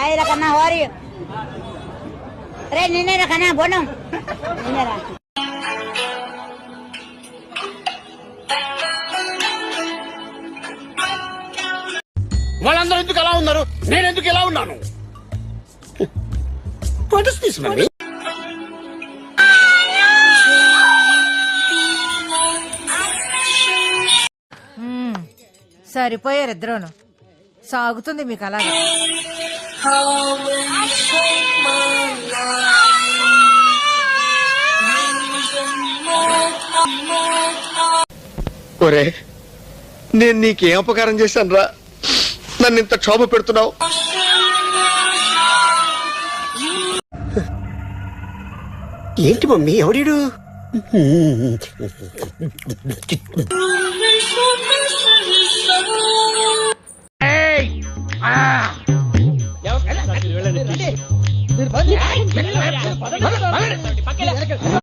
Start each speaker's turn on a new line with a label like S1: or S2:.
S1: Hi Rakana, how are you? Re nine Rakana, bonum. Nine Rakana.
S2: వాళ్ళందరూ ఎందుకు ఎలా ఉన్నారు, నేను ఎందుకు ఎలా ఉన్నాను? What is this money?
S3: సరిపోయారు ఇద్దరును. సాగుతుంది మీకు అలాగే.
S2: ఒరే, నేను నీకేం అపకారం చేశాను రా, నన్ను ఇంత క్షోభ పెడుతున్నావు? ఏంటి మమ్మీ, ఎవడీడు?